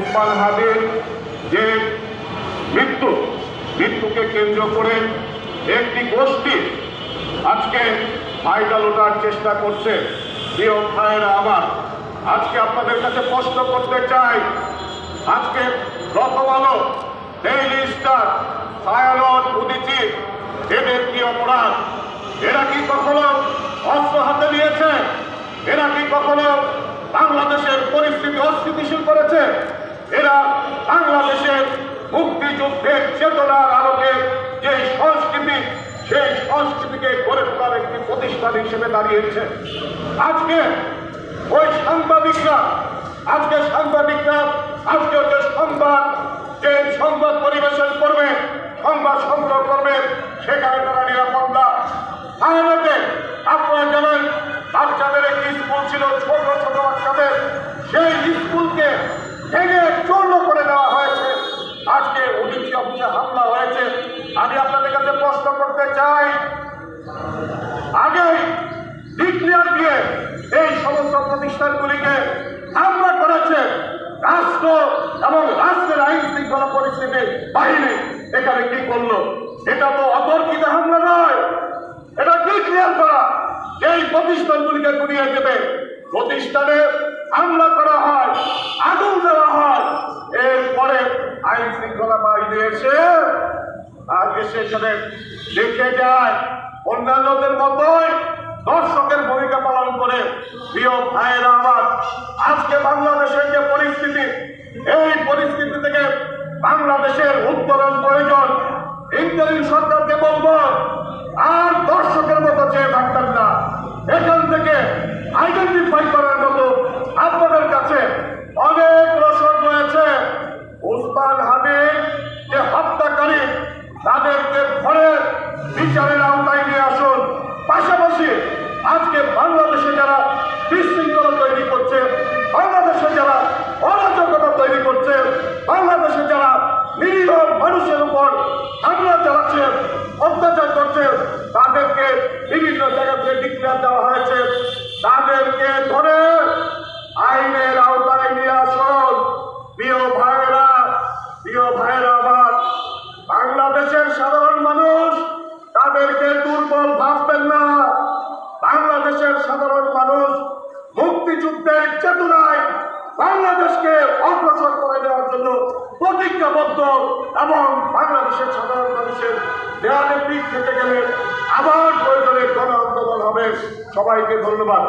উসমান হাদির যে মৃত্যুকে কেন্দ্র করে একটি গোষ্ঠী আজকে ফায়দা লোটার চেষ্টা করছে। প্রিয় ভাইয়েরা আমার, আজকে আপনাদের কাছে প্রশ্ন করতে চাই, আজকে প্রথম আলো, ডেইলি স্টার, ছায়ানট, উদীচী, এদের কি অপরাধ? এরা কি কখনো অস্ত্র হাতে নিয়েছে? এরা কি কখনো বাংলাদেশের পরিস্থিতি অস্থিতিশীল করেছে? এরা বাংলাদেশের মুক্তিযুদ্ধের চেতনার আলোকে যে সংস্কৃতি, সেই সংস্কৃতিকে গড়ে তোলার একটি প্রতিষ্ঠান হিসেবে দাঁড়িয়েছে। আজকে ওই সাংবাদিকরা আজকে যে সংবাদ পরিবেশন করবে, সংবাদ সংগ্রহ করবে, সেখানে তারা নিরাপত্তা আইনতে আপনারা জানেন বাচ্চাদের একটি স্কুল ছিল, ছোট ছোট বাচ্চাদের, সেই স্কুলকে ভেঙে চূর্ণ করে দেওয়া হয়েছে। আজকে উদীচী অফিসে হামলা হয়েছে। আমি আপনাদের কাছে প্রশ্ন করতে চাই, আগে ডিক্লেয়ার দিয়ে এই সমস্ত প্রতিষ্ঠানগুলিকে হামলা করেছে রাষ্ট্র এবং রাষ্ট্রের আইন শৃঙ্খলা পরিস্থিতি বাহিনী। এখানে কি করলো? এটা তো অতর্কিত হামলা নয়, এটা ডিক্লেয়ার করা এই প্রতিষ্ঠানগুলিকে গুড়িয়ে দেবে। প্রতিষ্ঠানে হামলা করা হয়, আগুন দেওয়া হয়, এরপরে আইন শৃঙ্খলা বাহিনী এসে সেখানে দেখে যায়, অন্যান্যদের মতোই দর্শকের ভূমিকা পালন করে। প্রিয় ভাইয়েরা আমার, আজকে বাংলাদেশের যে পরিস্থিতি, এই পরিস্থিতি থেকে বাংলাদেশের উত্তরণ প্রয়োজন। ইন্টারিম সরকারকে বলবো, আর দর্শকের মতো চেয়ে থাকতেন না, এখান থেকে আইডেন্টিফাই করার মতো আপনাদের কাছে অনেক রসদ রয়েছে। উসমান হাদির যে হত্যাকারী, তাদেরকে ধরে বিচারের আওতায় নিয়ে আসুন। পাশাপাশি আজকে বাংলাদেশে যারা বিশৃঙ্খলা তৈরি করছে, বাংলাদেশে যারা অরাজকতা তৈরি করছে, বাংলাদেশে যারা নিরীহ মানুষের উপর হামলা চালাচ্ছে, অত্যাচার করছে, তাদেরকে বিভিন্ন জায়গা থেকে ডিক্লেয়ার দেওয়া হয়েছে। তাদেরকে ধরে আইনের আওতায় নিয়ে আসুন। প্রিয় ভাইয়েরা আমার, বাংলাদেশের সাধারণ মানুষ তাদেরকে দুর্বল ভাববেন না। বাংলাদেশের সাধারণ মানুষ মুক্তিযুদ্ধের চেতনায় বাংলাদেশকে অগ্রসর করে দেওয়ার জন্য প্রতিজ্ঞাবদ্ধ, এবং বাংলাদেশের সাধারণ মানুষের দেয়ালে পিঠ থেকে গেলে আবার প্রয়োজনে গণ আন্দোলন হবে। সবাইকে ধন্যবাদ।